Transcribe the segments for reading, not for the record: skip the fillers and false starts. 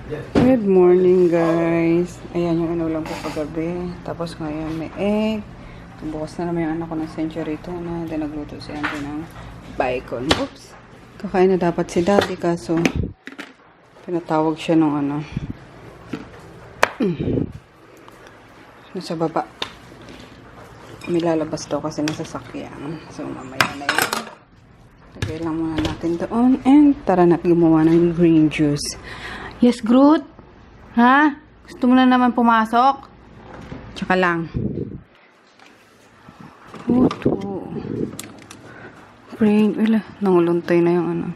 Good morning, guys. Ayan yung inulam ko paggabi. Tapos ngayon may egg. Bukas na naman yung anak ko ng century ito na. Then nagluto si auntie ng bacon. Oops. Kakain na dapat si daddy kaso pinatawag siya nung ano. Nasa baba. Milalabas daw kasi nasa sakyan. So mamaya na yun. Lagay lang muna natin doon. And tara na gumawa ng green juice. Yes, Groot? Ha? Gusto mo na naman pumasok? Tsaka lang. Ito. Brain. Wala. Nanguluntay na yung ano.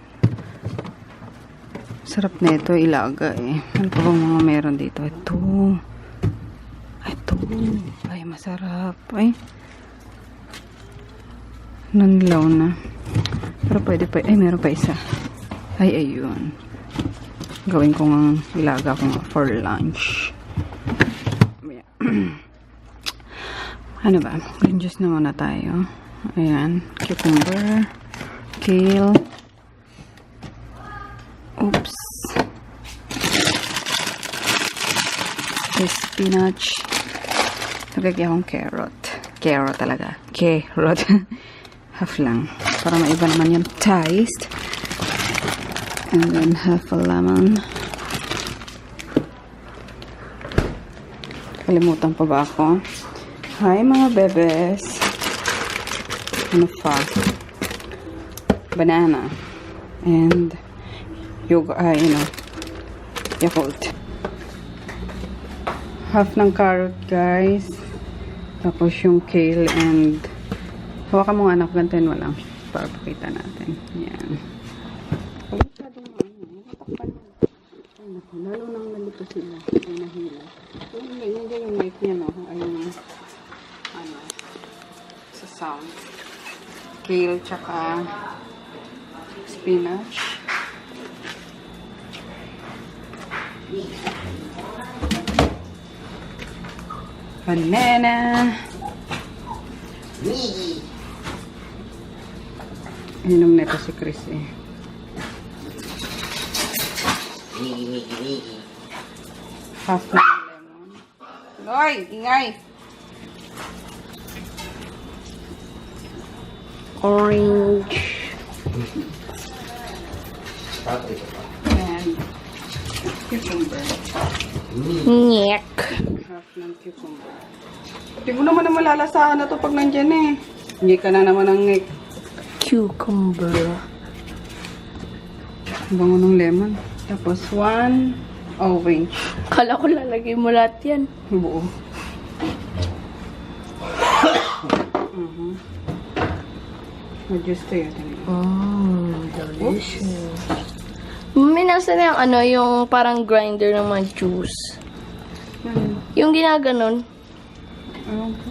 Sarap na ito. Ilaga eh. Ano pa bang mga meron dito? Ito. Ito. Ay, masarap. Ay. Nanlaw na. Pero pwede pa. Ay, meron pa isa. Ay, ayun. Gawin ko ng ilaga ko for lunch. Ano ba? Green juice na muna tayo. Ayan. Cucumber. Kale. Oops. Spinach. Lagay akong carrot. Carrot talaga. Carrot. Half lang. Para maiba naman yung taste. And then half a lemon. Kalimutan pa ba ako? Hi mga bebes. Ano pa? Banana. And Yakult. Half ng carrot, guys. Tapos yung kale and hawakan mo nga anak, gantin mo lang para pakita natin. Yan. Lalo nang nalito sila. Ay, nahila. Nandiyan yung mic niya, no? Ay, ano, sa sound. Kale, tsaka spinach. Banana. Inom na ito si Chris, eh. Half ng lemon. Loy, ingay. Orange. And cucumber. Nyek. Half ng cucumber. Hindi mo naman na malalasahan na to pag nandyan eh. Hindi ka na naman ng ngek. Cucumber. Bango ng lemon. Tapos, 1 orange. Kala ko lalagay mo lahat yan. Buo. Mag-juice to yun. Delicious. May nasa na yung ano, yung parang grinder ng mga juice. Yung ginaganon. Ewan ko.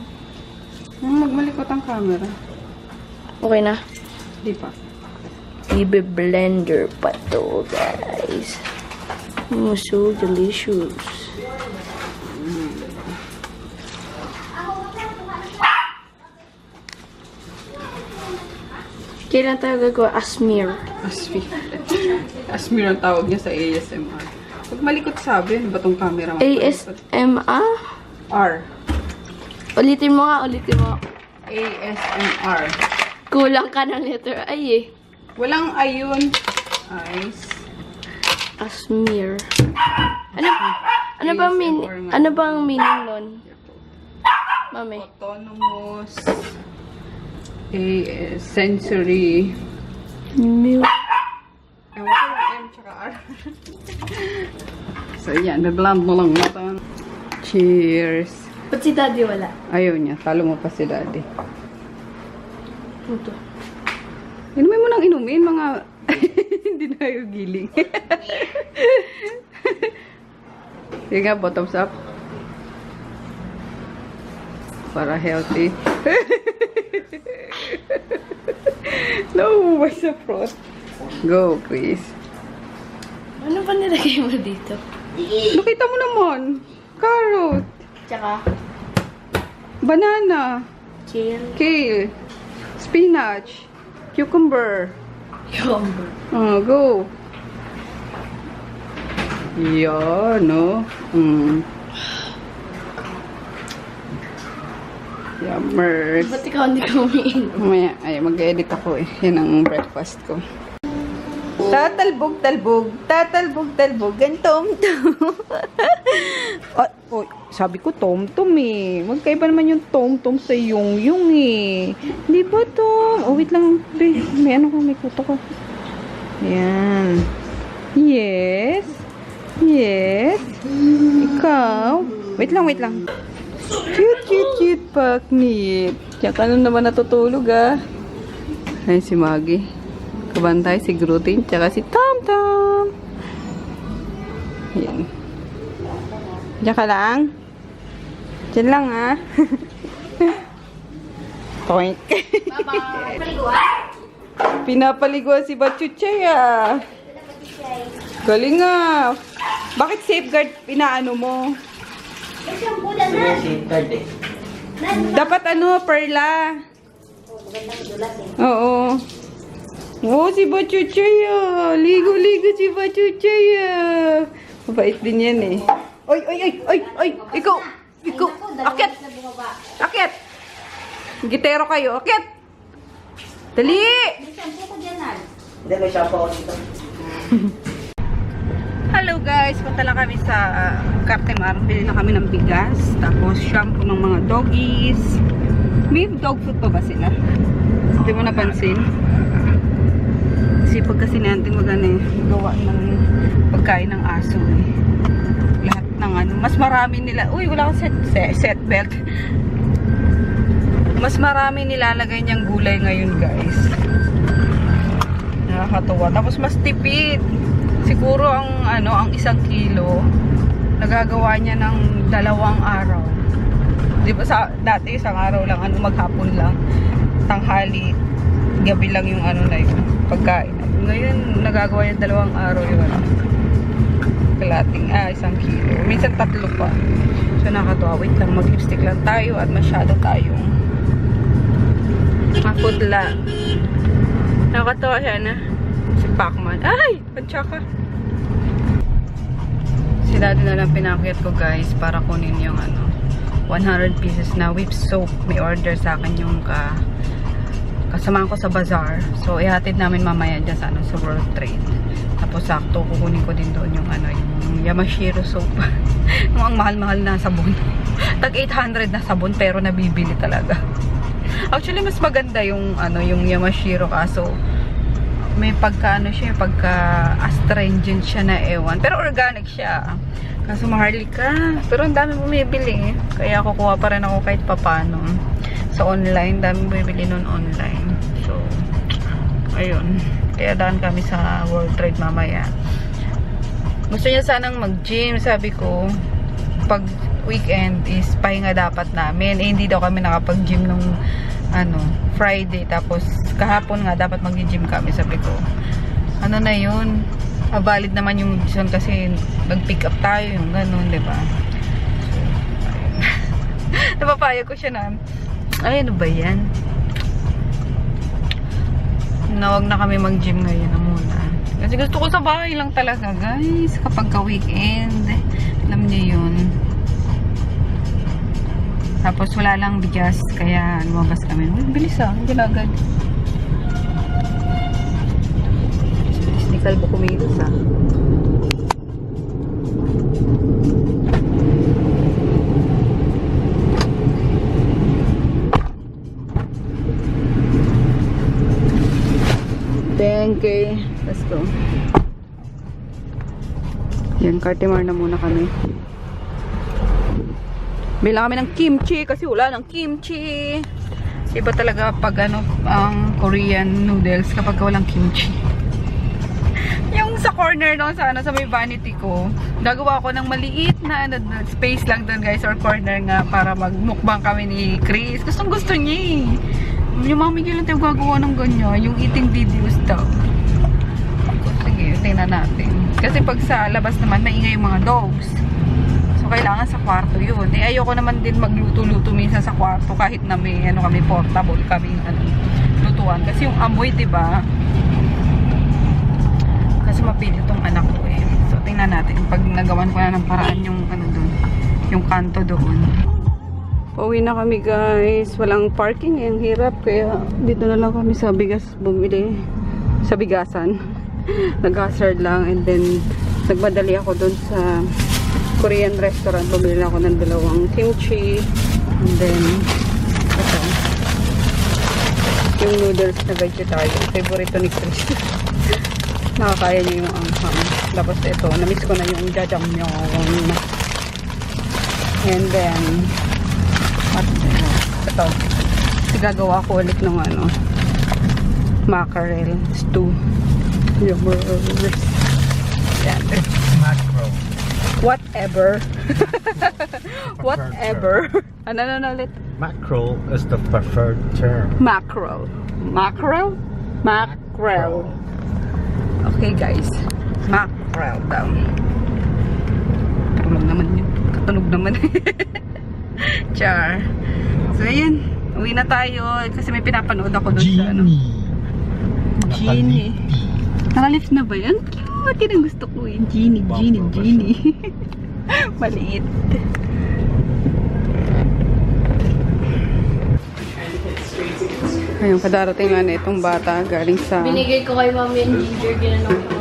Magmalikot ang camera. Okay na. Di pa. Ibe-blender pa to, guys. So delicious. Kailan tayo gagawa? Asmir. Asmir ang tawag niya sa ASMR. Pag malikot sabi, ano ba tong camera mo? ASMR? R. Ulitin mo nga, ulitin mo. ASMR. Kulang ka ng letter I eh. Walang ayun. Ice. Asmir. Ano bang meaning nun? Mami. Autonomous. Sensory. Milk. Ewan ko yung M tsaka R. So yan, nablend mo lang natin. Cheers. Ba't si daddy wala? Ayaw niya. Talo mo pa si daddy. Ito. Inumin mo nang inumin, mga hindi na yung giling. Sige nga, bottoms up. Para healthy. No, where's the froth? Go, please. Ano ba nilagay mo dito? Nakita mo naman. Carrot. Tsaka? Banana. Kale. Spinach. Cucumber. Cucumber. Go. Yan, no? Yummers. Ba't ikaw hindi ka umiinom? Mamaya, ay, mag-edit ako eh. Yan ang breakfast ko. Tatalbog, talbog. Tatalbog, talbog. Tom-tom. Oh, sabi ko tom-tom eh. Magkaiba naman yung tom-tom sa yung eh. Hindi ba to? Oh, wait lang. May ano ko, may kuto ko. Yan. Yes. Yes. Ikaw. Wait lang. Cute, paknit. Diyan ka naman natutulog ah. Ay, si Maggie. Kabantay, si Grutin, tsaka si Tom-Tom. Yan. Diyan ka lang. Diyan lang ah. Toink. Pinapaliguan si Bachuchay ah. Galing ah. Bakit safeguard pinaano mo? Safeguard eh. Dapat ano, perla. Oo. Oh, si Bachuchay ah. Ligo-ligo si Bachuchay ah. Mabait din yan eh. Oy. Ikaw. Akit. Gitero kayo. Akit. Dali. Hindi, may shampoo ako dito. Hello guys, punta lang kami sa Cartemar. Bili na kami ng bigas, tapos shampoo ng mga doggies. May dog food pa ba sila? Hindi mo napansin? Kasi pag kasi natin gawa ng pagkain ng aso eh. Lahat ng ano, mas marami nila. Uy, wala akong set belt. Mas marami nilalagay niyang gulay ngayon guys. Nakakatuwa. Tapos mas tipid. Siguro ang 1 kilo nagagawa niya ng 2 araw. 'Di ba dati isang araw lang maghapon lang, tanghali, gabi lang yung na yun, pagkain. Ngayon nagagawa niya 2 araw yun. Kalating 1 kilo. Minsan 3 pa. So nakakatuwa. Wait lang, mag-lipstick lang tayo at masyado tayong mapudla. Nakakatuwa siya na. Si Pacman. Ay! Pantsaka. Si daddy na lang pinakyat ko guys para kunin yung 100 pieces na whip soap. May order sa akin yung kasamahan ko sa bazaar. So ihatid namin mamaya dyan sa World Trade. Tapos sakto kukunin ko din doon yung yung Yamashiro soap. Yung ang mahal-mahal na sabon. Tag 800 na sabon pero nabibili talaga. Actually mas maganda yung yung Yamashiro kaso may pagka astringent siya na ewan. Pero organic siya. Kaso maharlika. Pero ang dami bumibili. Kaya kukuha pa rin ako kahit papano. Sa online. Dami bumibili nun online. So, ayun. Kaya daan kami sa World Trade mamaya. Gusto niya sanang mag-gym. Sabi ko, pag weekend is pahinga dapat namin. Eh, hindi daw kami nakapag-gym nung Friday. Tapos kahapon nga dapat mag-gym kami. Sabi ko na yun, valid naman yung decision kasi nag-pick up tayo yung ganun, diba? So, napapayag ko siya na ano ba yan? Nawag na kami mag-gym ngayon na muna kasi gusto ko sa bahay lang talaga guys kapag ka-weekend. Alam niyo yun. Tapos wala lang bigas, kaya lumabas kami. Uy, bilis hindi na agad. Hindi kalbo kumilos Thank you. Let's go. Yan, Cartemar na muna kami. Bilang kami ng kimchi kasi wala ng kimchi. Iba talaga pag ang Korean noodles kapag walang kimchi. Yung sa corner doon sa sa may vanity ko, gagawa ko ng maliit na space lang doon guys or corner nga para magmukbang kami ni Chris. Gustong gusto niya eh. Yung mami ko lang tayo gagawa ng ganyan, yung eating videos daw. Sige, tingnan natin. Kasi pag sa labas naman maingay yung mga dogs. Kailangan sa kwarto yun. Eh, ayoko naman din magluto-luto minsan sa kwarto kahit na may kami portable kami lutuan. Kasi yung amoy, 'di ba? Kasi mapili tong anak ko eh. So tingnan tingnan natin pag nagawan ko na ng paraan yung ano doon, yung kanto doon. Pauwi na kami guys. Walang parking eh. Ang hirap. Kaya dito na lang kami sa bigas bumili. Sa bigasan. Nag-hazard lang. And then, nagmadali ako doon sa Korean restaurant. Bumili ako ng 2 kimchi. And then, ito. Yung noodles na vegetarian. Favorito ni Chris. Nakakaya niya yung anghang. Tapos ito, namiss ko na yung jajangmyeon. And then, ito. Gagawa ko ulit ng ano, mackerel stew. Yan. Mackerel. Whatever. Whatever. Ano ulit? Mackerel is the preferred term. Mackerel. Mackerel? Mackerel. Okay guys. Mackerel daw. Tulog naman yun. Katunog naman. Char. So, ayan. Uwi na tayo. Kasi may pinapanood ako doon sa ano. Genie. Nakalift na ba yan? Cute. Yan ang gusto ko eh. Genie. Maliit. Ayun, kadarating nga na itong bata. Galing sa... Binigay ko kay mami yung ginger. Ginanong ko.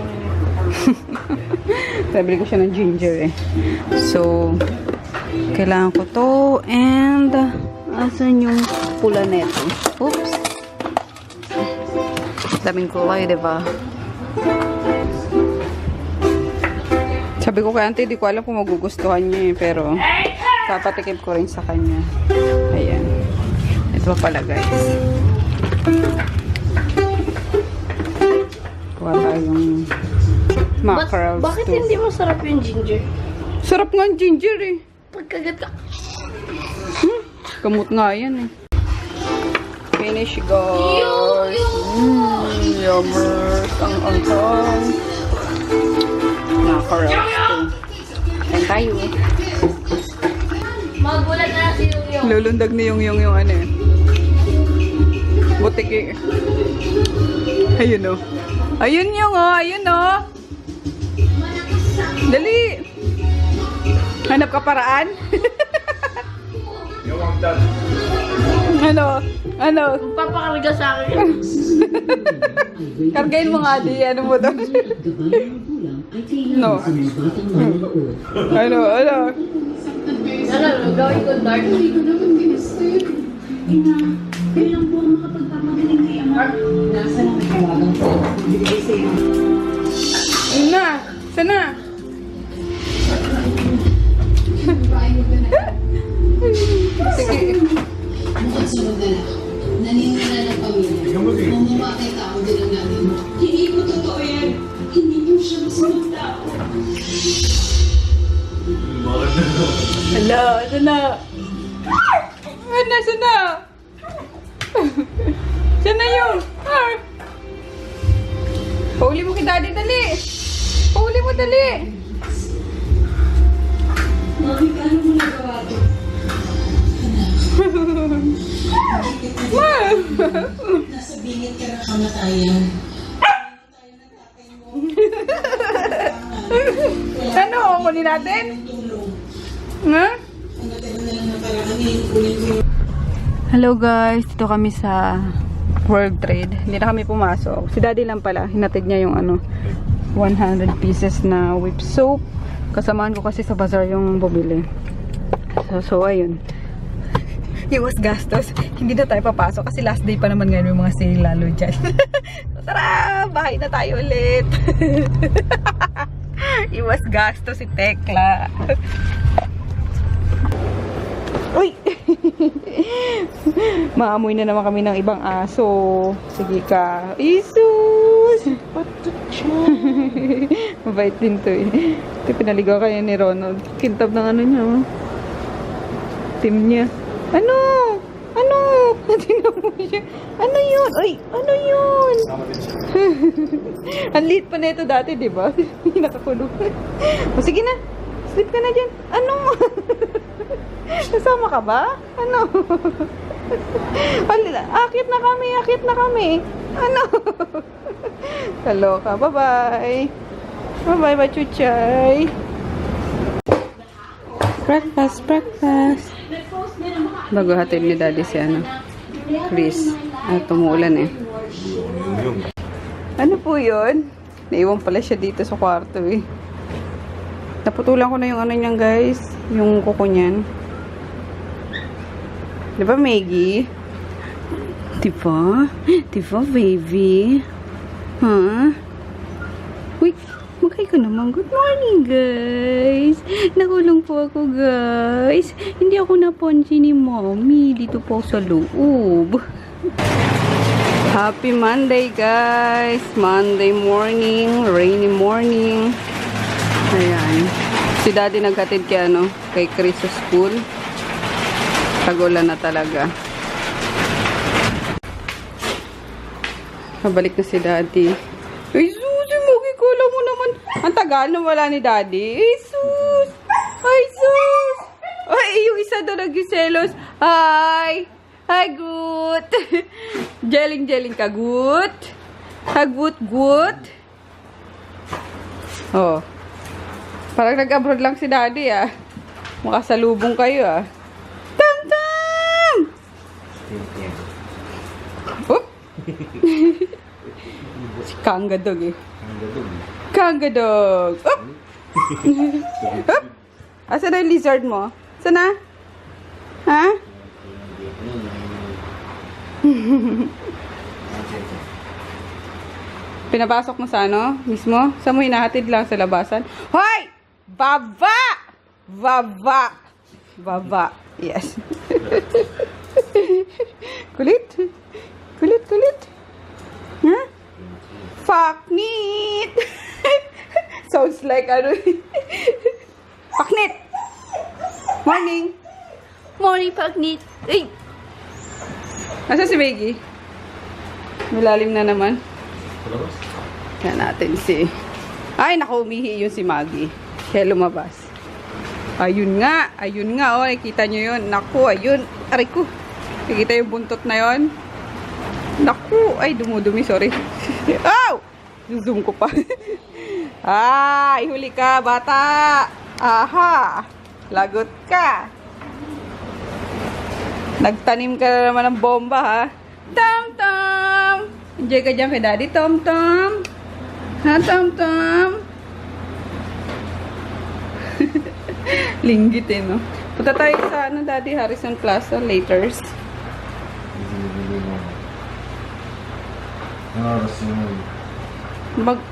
Sabili ko siya ng ginger eh. So, kailangan ko to. And, asan yung pula neto? Oops. Daming kulay, diba? Sabi ko kay auntie, di ko alam kung magugustuhan niya eh. Pero, papatikim ko rin sa kanya. Ayan. Ito pa pala, guys. Kuha tayong mackerel Bakit stew. hindi masarap yung ginger? Sarap nga ang ginger eh. Pagkagat ka. Kamot nga yan eh. Finish guys. Yummers. Ang mackerel stew. Kain tayo eh. Magulat na si Yung. Lulundag ni yung ano eh. Butik eh. Ayun oh. Ayun yung oh. Ayun oh. Dali. Hanap ka paraan? Ano? Papakarga sa akin. Kargain mo nga di. Ano mo to? No. Ano? Ano, gawin ko dark. Kailan po makapagpapagaling kay Ama? Nasa lang may tawagan po. Bibigay sa iyo. Ayun na. Sana. Sige. Bukod sa magdala, naniniwala ng pamilya. Mamamatay tao din ang natin mo. Hindi po totoo yan. Hindi po siya masamang tao. Hala, sana. Sana. Sana yung. Pauli mo kay daddy, dali. Pauli mo, dali. Mami, paano mo nagawa ito? Nasa bingit ka ng kamatayan. Ano, kunin natin? Tulong. Ha? Ang natagal na lang na parang kunin ko yung Hello guys, dito kami sa World Trade. Hindi na kami pumasok. Si daddy lang pala, hinatid niya yung ano, 100 pieces na whip soap. Kasamahan ko kasi sa bazaar yung bumili. So ayun. Iwas gastos. Hindi na tayo papasok kasi last day pa naman ngayon yung mga sale lalo dyan. So, tara! Bahay na tayo ulit. Iwas gastos si Tekla. Uy! Maamoy na naman kami ng ibang aso. Sige ka. Isus! Mabait din to eh. Ito pinaligaw kaya ni Ronald. Kintab ng ano niya. Oh. Team niya. Ano? Tingnan mo siya. Ano yun? Ay, ano yun? Ang liit pa na ito dati, di ba? Nakakulong. O sige na. Sleep ka na dyan. Ano? Nasama ka ba? Ano? Akit na kami. Ano? Kaloka. Bye-bye. Bye-bye, Machuchay. Breakfast, breakfast. Bago hatid ni Daddy si Chris. Tumuulan eh. Ano po yun? Naiwan pala siya dito sa kwarto eh. Naputulan ko na yung niyan guys. Yung kuko niyan. Diba Maggie? Diba? Diba baby? Huh? Uy, magkay ka naman. Good morning guys. Nakulong po ako guys. Hindi ako napansin ni mommy. Dito po sa loob. Happy Monday guys. Monday morning. Rainy morning. Ayan. Si Daddy naghatid kay Chris sa school. Tagulan na talaga. Pabalik na si Daddy. Ay, sus! Mugi ko lang mo naman. Ang tagal na wala ni Daddy. Ay, sus! Ay, sus! Ay, yung isa doon nag-selos. Hi! Hi, good! Jeling-jeling ka, good? Ha, good, good? Oh. Parang nag-abroad lang si Daddy, ah. Makasalubong kayo, ah. Tam-tam! Oop! Si Kangadog, eh. Kangadog! Oop! Oop! Asa na yung lizard mo? Sana? Ha? Pinapasok mo sa mismo? Sa mo hinahatid lang sa labasan? Hoy! Baba! Baba! Baba. Yes. Kulit? Kulit, kulit. Huh? Paknit! Sounds like Paknit! Morning! Morning, Paknit. Ay! Nasa si Maggie? Malalim na naman. Kaya natin si... Ay, naku, umihi yun si Maggie. Kaya lumabas. Ayun nga, oh, nakikita nyo yun. Naku, ayun, aray ko. Nakikita yung buntot na yun. Naku, ay, dumudumi, sorry. Oh! Zoom ko pa. Ay, huli ka, bata. Aha, lagot ka. Nagtanim ka na naman ng bomba, ha? Tom-tom! Enjoy ka dyan kay Daddy, Tom-tom. Ha, Tom-tom? Linggit eh, no? Punta tayo sa, Daddy, Harrison Plaza, laters.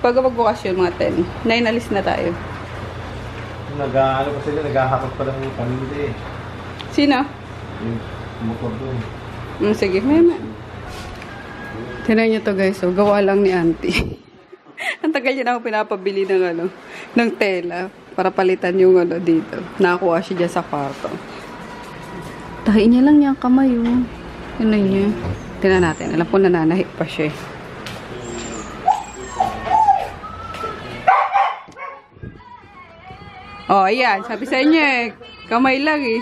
Pag magbukasyon, mga 10. 9 alis na tayo. Nag-ano pa sila, naghahakot pa lang yung pamilya eh. Sino? Yung motor doon. Sige, mema. Tinan nyo to guys, so gawa lang ni auntie. Ang tagal niya na ako pinapabili ng ng tela para palitan yung dito. Nakakuha siya dyan sa kwarto. Tahiin niya lang yung kamay yung niya. Tinan natin, alam ko nananahik pa siya. Oh, ayan, sabi sa inyo eh, kamay lang eh.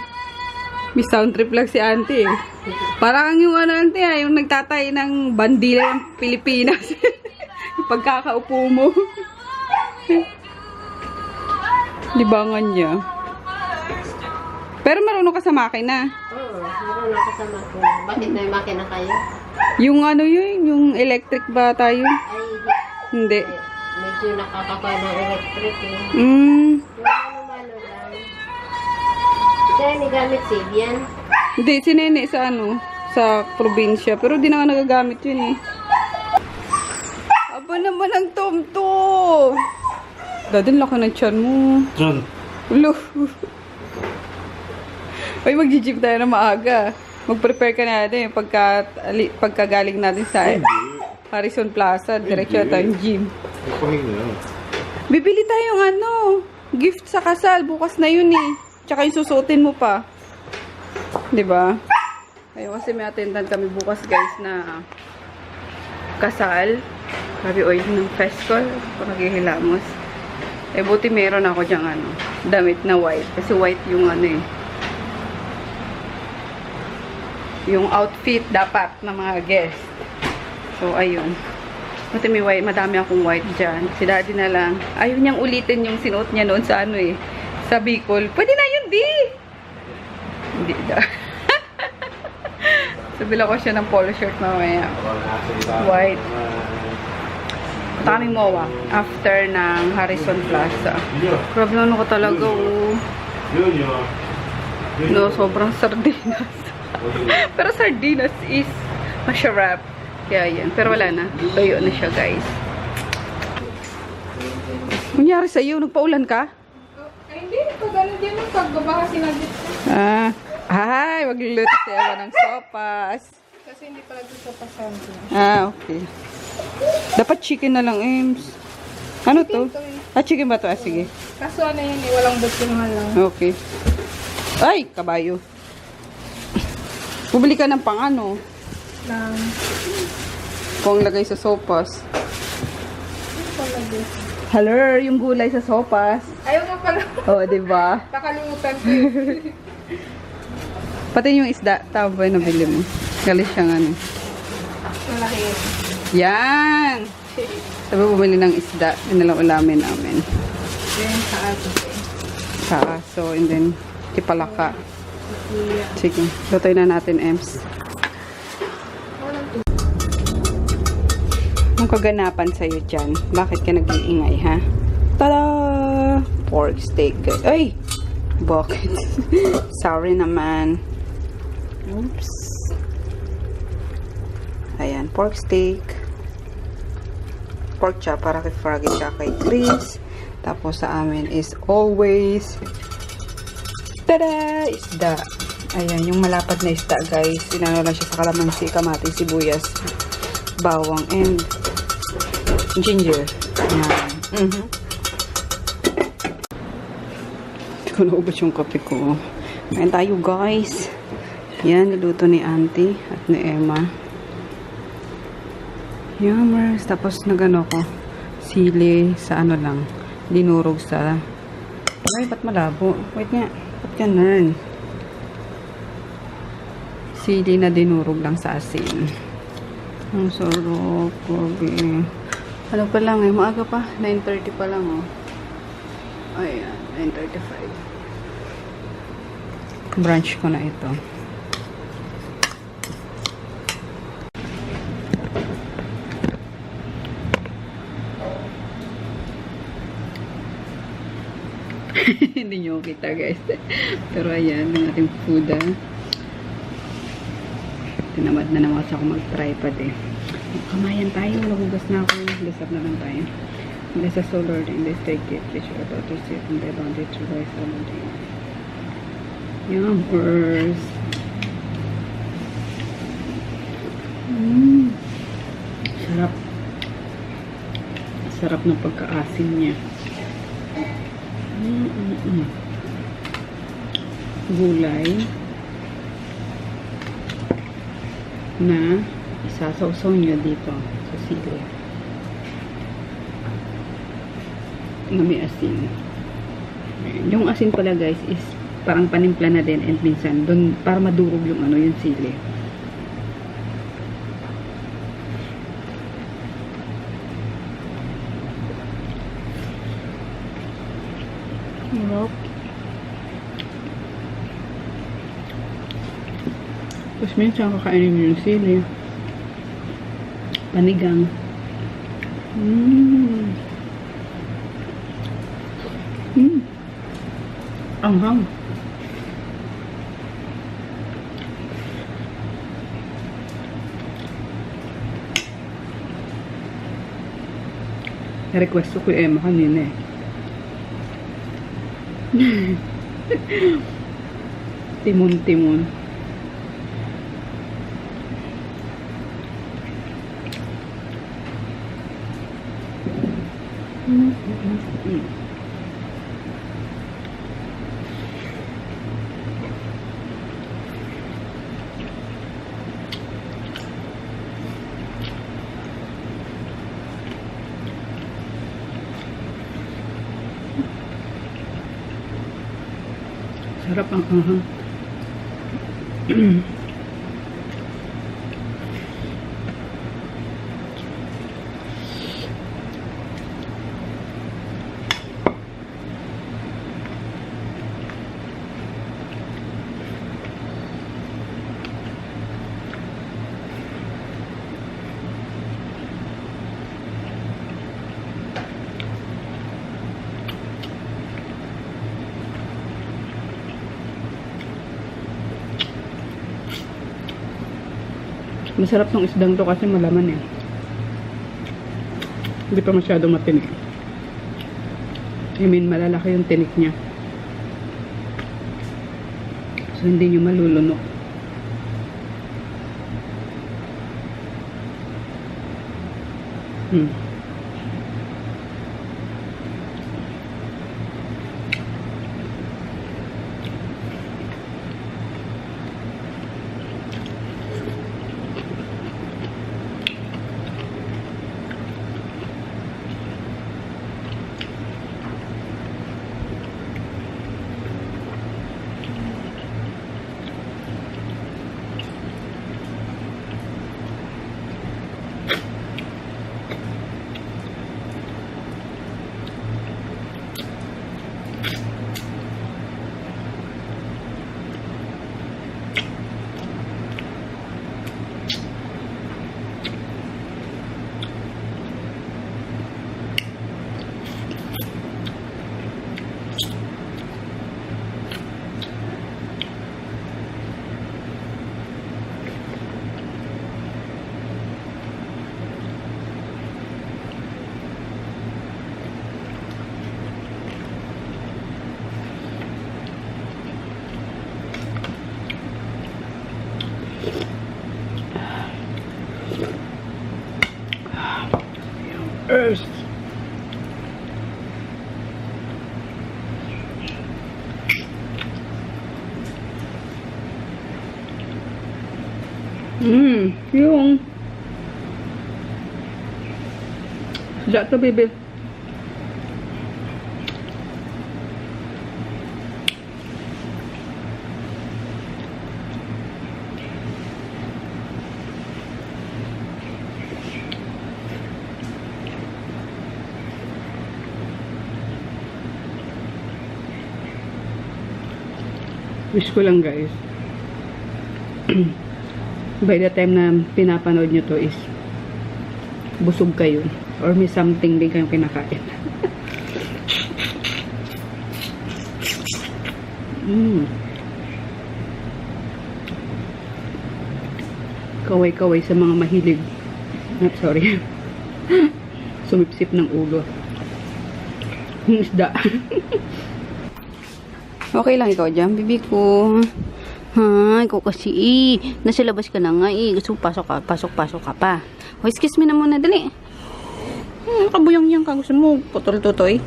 May sound trip lang si auntie eh. Parang yung auntie yung nagtatay ng bandila ng Pilipinas. Yung pagkakaupo mo. Libangan niya. Pero marunong ka sa makina. Oo, marunong ako sa makina. Bakit may makina kayo? Yung yung electric ba tayo? Ay, Hindi. medyo nakakakawa ng electric eh. Mm. Yung ano-ano lang. Kaya nigamit Sibian. Hindi, si Nene sa sa probinsya. Pero di na nga nagagamit yun eh. Aba naman ang tom-tom. Dadin laki ng tiyan mo. John. Ulo. Uy, mag-jeep tayo na maaga. Mag-prepare ka natin pagkagaling natin sa Harrison Plaza. Diretso tayong gym. Bibili tayong gift sa kasal. Bukas na yun eh. Tsaka yung susuotin mo pa. Diba? Ayun kasi may attendant kami bukas guys na kasal. Sabi oil ng festival. Pagkakihilamos. Eh buti meron ako dyang damit na white. Kasi white yung yung outfit dapat ng mga guest. So ayun. Buti may white, madami akong white dyan. Si daddy na lang. Ayaw niyang ulitin yung sinuot niya noon sa ano eh. Sa Bicol. Pwede na yun, di! Hindi da. So, bila ko siya ng polo shirt mamaya. White. Punta kaming MOA. After ng Harrison Plaza. Grabe ano ko talaga, oh. No, sobrang sardinas. Pero sardinas is masarap. Kaya yan. Pero wala na. Tuyo na siya, guys. Nangyari sa'yo? Nagpaulan ka? Ay, hindi. Pag ano din ang pagbaba kasi nagdit ko. Ay, magluluto siya ng sopas. Kasi hindi pala dito sa pasanto. Okay. Dapat chicken na lang, Ems. Ano to? Chicken ba to? Sige. Kaso ano yun, walang butingan lang. Okay. Ay, kabayo. Bumili ka ng pang ano? Lang. Pang lagay sa sopas. Hello, yung gulay sa sopas. Ayaw nga pala. Diba? Kakalimutan ko yun. Pati yung isda, tama ba yung nabili mo? Galis siyang ano. Malaki yun. Yan! Sabi bumili ng isda, yun na lang ulamin namin. Then, sa ato eh. Sa aso, and then, tipalaka. Sige, lutoy na natin, Ems. Anong kaganapan sa'yo dyan? Bakit ka nag-iingay, ha? Tada! Pork steak. Ay! Bakit? Sorry naman. Oops. Ayan, pork steak. Pork chop para kay Froggy tsaka kay Chris. Tapos sa amin is always tada! Isda. Ayan, yung malapad na isda, guys. Inano lang siya sa kalamansi, kamatis, sibuyas, bawang, and ginger. Ayan. Hindi ko naubos yung kape ko. Ayan tayo, guys. Yan, niluto ni Auntie at ni Emma. Yummers. Tapos nagano ko sili sa ano lang. Dinurog sa... Ay, ba't malabo? Wait nga. Ba't ganun? Sili na dinurog lang sa asin. Ang sarap. Grabe. Ano pa lang eh. Maaga pa. 9:30 pa lang oh. Ayan. 9:35. Brunch ko na ito. Hindi nyo kita, guys. Pero ayan, ang ating food, tinamad na naman ako mag-tripod eh. Kamayan tayo. Nagugas na ako. Lasap na lang tayo. Bless us, O Lord, in this day gift which you are about to receive from thy bounty through thy Son and day. Yummers. Sarap. Sarap ng pagkaasin niya. Gulay na isasawsaw nyo dito sa sili na may asin. Yung asin pala, guys, is parang panimpla na din, and minsan dun para madurog yung ano, yung sili. Tapos minsan kakainin mo yung sili. Panigang. Anghang. Request ko kay Emma kanina eh. Timon-timon. Sarap ang anghang. Masarap tong isdang to kasi malaman eh. Hindi pa masyado matinik. I mean, malalaki yung tinik niya. So, hindi nyo malulunok. Earth. Yung sejak to baby. Wish ko lang guys, by the time na pinapanood nyo to is busog kayo or may something din kayong kinakain. Kaway-kaway sa mga mahilig. Sorry. Sumipsip ng ulo. Yung isda. Okay lang ikaw dyan, bibi ko. Ha, ikaw kasi nasa labas ka na nga gusto pasok ka pa. O, excuse me na muna, dali. Kabuyang yan ka, gusto mo putol-tutoy.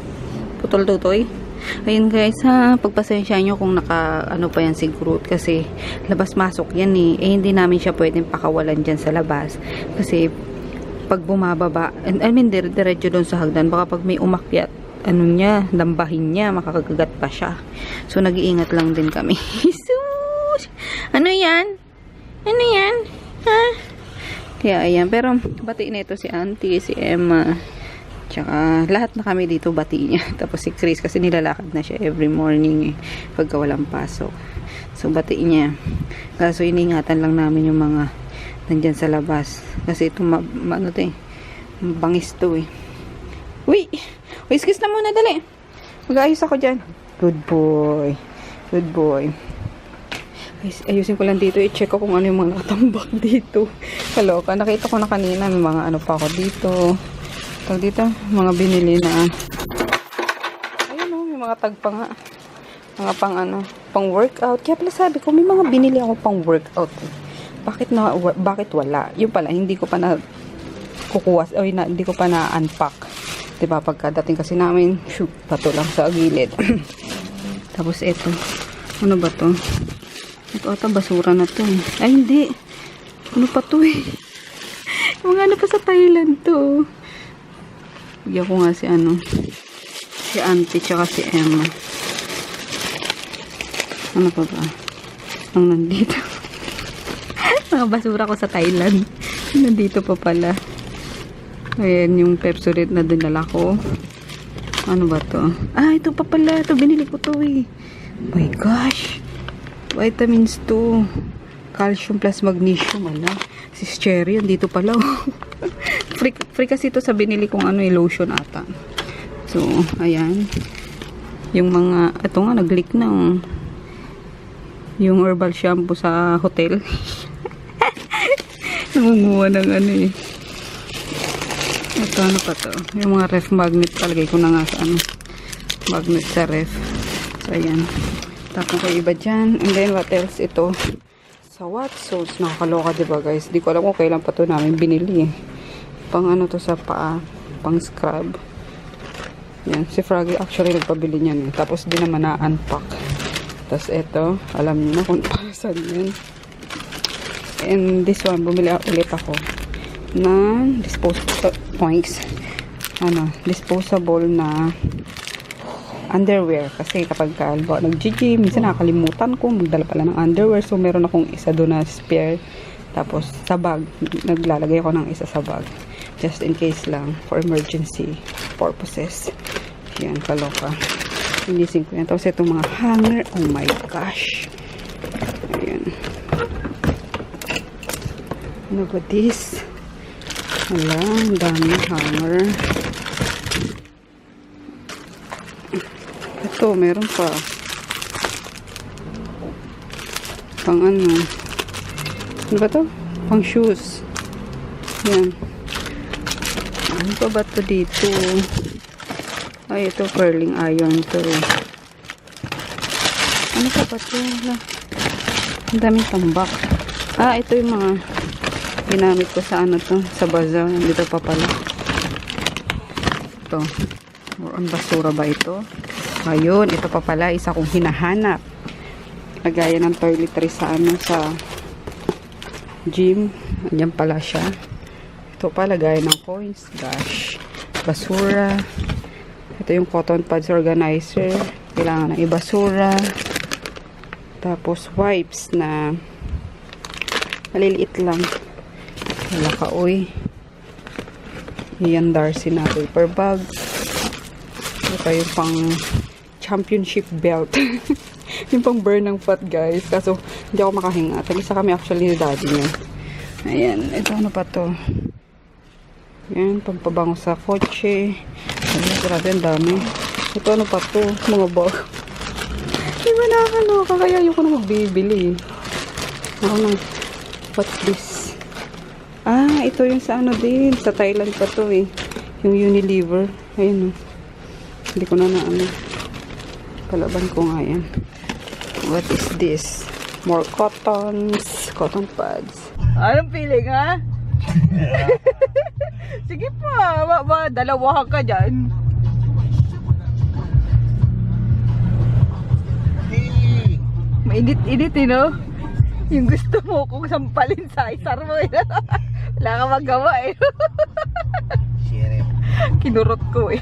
Ayun guys ha, pagpasensya nyo kung ano pa yan si Groot kasi labas-masok yan hindi namin siya pwedeng pakawalan dyan sa labas. Kasi pag bumababa, I mean diretso doon sa hagdan, baka pag may umakyat, lambahin niya, makakagat pa siya. So, nag-iingat lang din kami. Jesus! Ano yan? Ha? Kaya, ayan. Pero, bati na ito si Auntie, si Emma. Tsaka, lahat na kami dito bati niya. Tapos si Chris, kasi nilalakad na siya every morning pagka walang pasok. So, bati niya. Kaso, iningatan lang namin yung mga nandyan sa labas. Kasi ito, bangis to Uy! Kiss na muna, dali. Mag-aayos ako dyan. Good boy. Ayusin ko lang dito. I-check ko kung ano yung mga nakatambak dito. Kaloka. Nakita ko na kanina. May mga ano pa ako dito. Tag dito. Mga binili na. Ayun may mga tag pa nga. Mga pang workout. Kaya pala sabi ko, may mga binili ako pang workout. Bakit wala? Yung pala, hindi ko pa na kukuha. Hindi ko pa na unpack. Diba, pagkadating kasi namin, shoot, pato lang sa gilid. Tapos ito. Ano ba to? Ito ata, basura na to Ay, hindi. Ano pa to Mga ano pa sa Thailand to Bigyan ko nga si Auntie, tsaka si Emma. Ano pa ba? Ang nandito. Mga basura ko sa Thailand. Nandito pa pala. Ayan yung Pepsodent na dinala ko. Ano ba to? Ito pa pala. Ito, binili ko to Oh my gosh. Vitamins to. Calcium plus magnesium. Sis Cherry, dito pala. free kasi ito sa binili kong lotion ata. So, ayan. Yung mga, ito nga, nag-leak na. Yung herbal shampoo sa hotel. Nangunguha ng ano eh. Ito ano pa to? Yung mga ref magnet palagay ko na nga sa ano. Magnet sa ref. So ayan. Tapos ko iba dyan. And then what else ito? Sa Watsons. Nakakaloka diba guys? Di ko alam kung kailan pa to namin binili eh. Pang ano to sa paa. Pang scrub. Yan. Si Froggy actually nagpabili niyan eh. Tapos di naman na-unpack. Tapos ito. Alam niyo na kung pasan yan. And this one. Bumili ulit ako ng disposable na underwear. Kasi kapag nag-gym, minsan nakakalimutan ko. Magdala pala ng underwear. So meron akong isa doon na spare. Tapos sa bag. Naglalagay ako ng isa sa bag. Just in case lang. For emergency purposes. Yan, kaloka. Inisin ko yan. Tapos itong mga hanger. Oh my gosh. Ayan. Ano ba this? Wala, ang dami hanger. Ito, meron pa. Pang ano? Ano ba to? Pang shoes. Yan. Ano pa ba to dito? Ay, ito curling iron to. Ano pa ba to? Ang daming tambak. Ah, ito yung mga ginamit ko sa ano to, sa bazaar. Dito pa pala. Ito. More on basura ba ito? Ayun, ito pa pala. Isa kong hinahanap. Lagayan ng toiletries sa ano, sa gym. Andiyan pala siya. Ito pa, lagayan ng coins. Gosh. Basura. Ito yung cotton pads organizer. Kailangan na ibasura. Tapos wipes na maliliit lang. Wala ka, uy. Yan, Darcy na paper bag. Ito yung pang championship belt. Yung pang burn ng fat, guys. Kaso, hindi ako makahinga. Talisa kami actually ni daddy niya. Ayan. Ito ano pa to? Ayan. Pampabango sa kotse. Ayan. Grabe, ang dami. Ito ano pa to? Mga bag. Diba nakakaloka? Kaya ayoko na magbibili. Ako nang, what's this? Ah, ito yung sa ano din. Sa Thailand pa to eh. Yung Unilever. Ayun oh. Hindi ko na ano. Palaban ko nga yan. What is this? More cottons. Cotton pads. Anong feeling ha? Sige pa. Dalawahan ka dyan. Mainit-init eh no? Yung gusto mo kung sampalin sa isar mo eh. Wala ka magawa eh. Kinurot ko eh.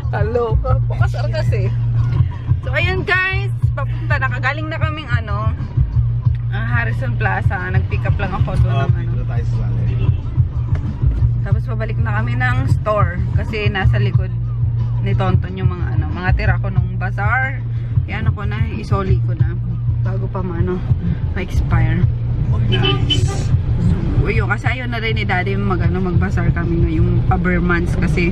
Hello. Pakasar kasi. So ayan guys. Papunta. Nakagaling na kaming ano. Harrison Plaza. Nag-pick up lang ako doon ng ano. Tapos pabalik na kami ng store. Kasi nasa likod ni Tonton yung mga ano. Mga tira ko nung bazaar. Yan ako na. Isoli ko na. Bago pa ma-expire. So, yun. Kasi ayaw na rin ni daddy mag-bazaar kami ngayong pa-Burmans kasi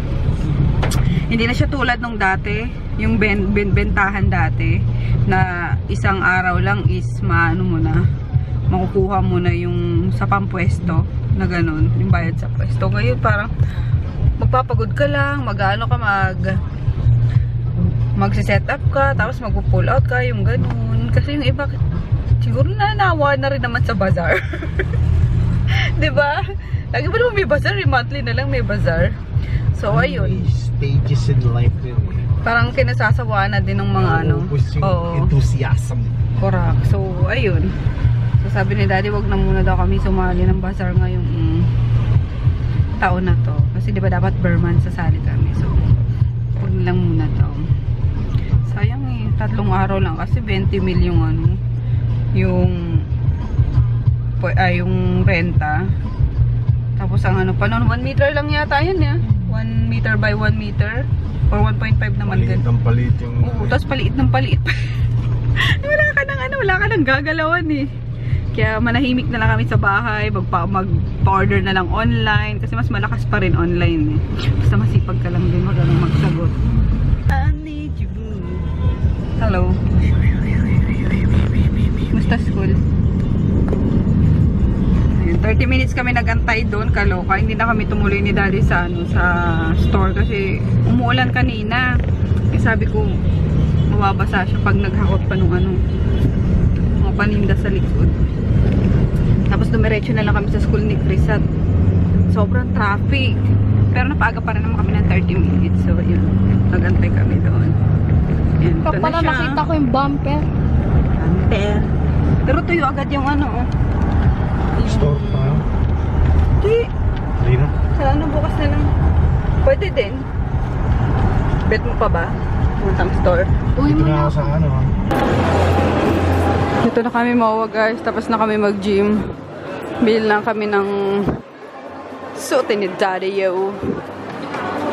hindi na siya tulad nung dati. Yung bentahan dati na isang araw lang is makukuha mo na yung sa pampwesto na ganun. Yung bayad sa pwesto. Ngayon parang magpapagod ka lang. Mag-ano ka magse-set up ka, tapos mag-pull out ka, yung ganun. Kasi yung iba, siguro nanawa na rin naman sa bazaar. Diba? Lagi ba naman may bazaar? Monthly na lang may bazaar. So, ayun. Stages in life din. Parang kinasasawaan na din ng mga ano. Yung enthusiasm. Correct. So, ayun. So, sabi ni daddy, wag na muna daw kami sumali ng bazaar ngayong taon na to. Kasi diba dapat Burman sasali kami. So, wag lang muna daw. Sayang eh, 3 araw lang kasi 20 mil yung ano, yung renta. Tapos ang ano pa noon, 1 meter lang yata yun ya. 1 meter by 1 meter or 1.5 naman din. Palit yung Oo, tapos paliit ng paliit. Wala ka nang gagalawan eh. Kaya manahimik na lang kami sa bahay, mag-order na lang online kasi mas malakas pa rin online eh. Basta masipag ka lang din magsagot. I need you. Hello. Musta school? minutes kami nagantay doon, kaloka. Hindi na kami tumuloy ni Daddy sa, sa store kasi umuulan kanina. Eh, sabi ko, mababasa siya pag naghakot pa nung mga paninda sa likod. Tapos dumiretso na lang kami sa school ni Chris at sobrang traffic. Pero napaaga pa rin naman kami ng 30 minutes. So, yun. Nagantay kami doon. Yan, ito na Pala siya. nakita ko yung bumper. Bumper. Pero tuyo agad yung Store pa. Hindi. Hindi na. Sa bukas na lang. Pwede din. Bet mo pa ba? Puntang store. Uwi Dito mo na na. ako sa ano. Dito na kami mauwa guys. Tapos na kami mag-gym. Bili lang kami ng suotin ni Daddy Yo.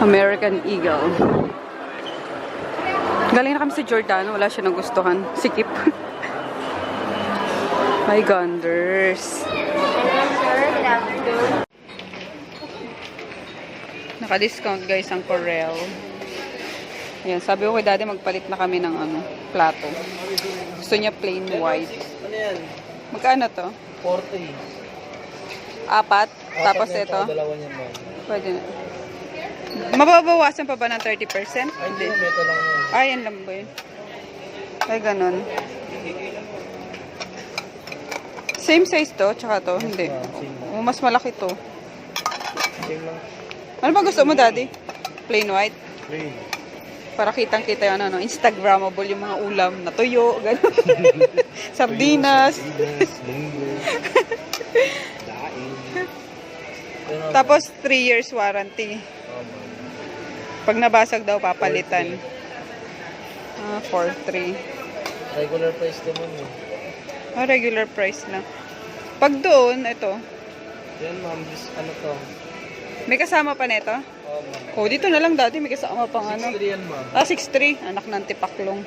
American Eagle. Galing na kami sa Giordano. Wala siya nagustuhan. Sikip. My Gonders. Naka-discount guys ang Corel. Ayan, sabi ko kay Daddy magpalit na kami ng plato. Gusto niya plain white. Ano yan? Magkano to? 40. Apat? Tapos ito? Dalawa niyan mo. Pwede na. Mababawasan pa ba ng 30%? Hindi. Ito lang yun. Ay, yan lang ba yun? Ay, ganun. Same size to, tsaka to? Hindi. Mas malaki to. Same lang. Ano ba gusto mo, Daddy? Plain white? Plain. Para kitang-kita yung Instagrammable yung mga ulam na tuyo, gano'n. Sardinas. Munggo. Daing. Tapos, 3 years warranty. Pag nabasag daw, papalitan. 4-3. Regular price naman yun. Regular price lang. Pag doon, ito. Yan ma'am, ano to? May kasama pa nito? Oh, dito na lang dati. May kasama pang 6'3" yan ma'am. 6'3". Anak ng tipaklong.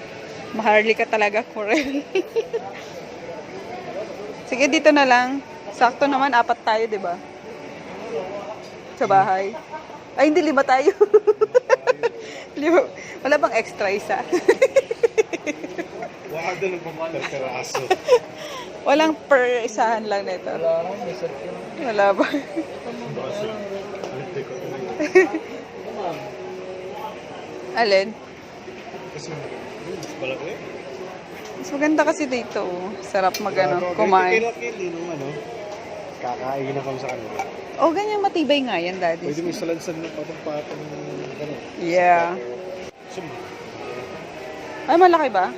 Maharli ka talaga, Corel. Sige, dito na lang. Sakto naman, 4 tayo, di ba? Sa bahay. Ay, hindi, 5 tayo. 5. Wala bang extra isa? Wala doon ang pamalakas. Walang per isahan lang nito. Wala akong may set yun. Wala ba? Alin? Kasi mas malaki. Mas maganda kasi dito. Sarap kumain. Kakain na kami sa kanila. Oh, ganyan matibay nga yan, Daddy. Pwede mo isalansan ng patong-patong ano. Yeah. Suma. Ay, malaki ba?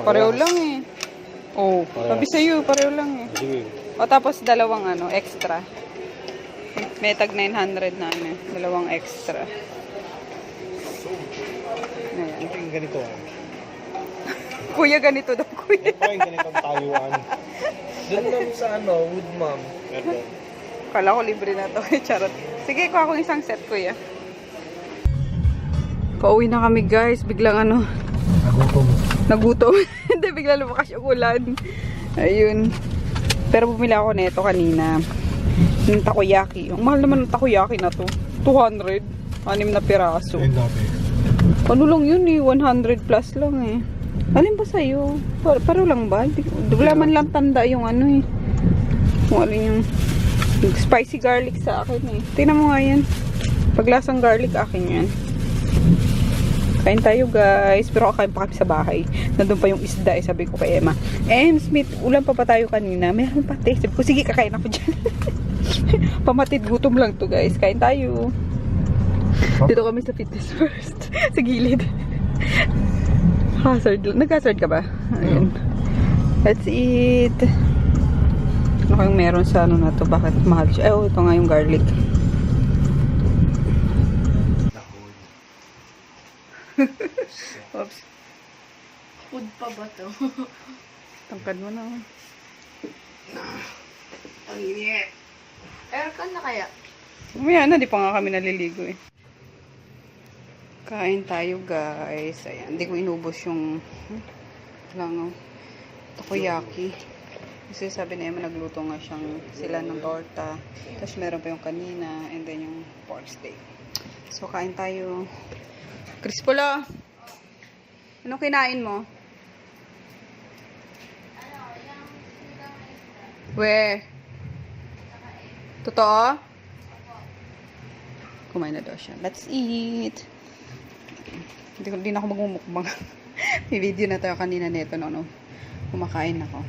Pareho lang eh. Oh, sabi sa'yo, pareho lang eh. Sige. O tapos dalawang extra. May tag 900 na dalawang extra. Ayan. Ito yung ganito Kuya, ganito daw, kuya. Ito yung ganitong tayuan. Doon lang sa wood ma'am. Meron. Kala ko libre na to. Charot. Sige, kuha ko isang set, kuya. Pauwi na kami, guys. Biglang nagutom. Hindi, biglang lumakas yung ulan. Ayun. Pero bumili ako nito kanina. Yung takoyaki. Ang mahal naman ng takoyaki na to. 200. 6 na piraso. Ayun dati. Ano lang yun eh. 100 plus lang eh. Alin ba sa'yo? Paro lang ba? Wala man lang tanda yung eh. Kung alin yung spicy garlic sa akin eh. Tingnan mo nga yan. Paglasang garlic akin yan. Kain tayo guys. Pero kakain pa kami sa bahay. Nandun pa yung isda eh. Sabi ko kay Emma. Smith, ulam pa tayo kanina. Meron pa tayo. Sabi ko, sige kakain ako dyan. Pamatid gutom lang to guys. Kain tayo. Dito kami sa fitness first. Sa gilid. Hazard. Nag-hazard ka ba? Ayun. Let's eat. Ano kayong meron sa na to? Bakit mahal siya? Ito nga yung garlic. Oops. Food pa ba to? Tangkad mo na. Ang init. Aircon na kaya? Umaya na, di pa nga kami naliligo eh. Kain tayo guys. Ayan, hindi ko inubos yung langaw. Takoyaki. Kasi sabi na Emma, nagluto nga sila ng torta. Tapos meron pa yung kanina. And then yung pork steak. So kain tayo. Crispola! Anong kinain mo? We! Totoo? Kumain na daw siya. Let's eat. Hindi na ako magmumukbang. May video na tayo kanina nito, no? Kumakain ako.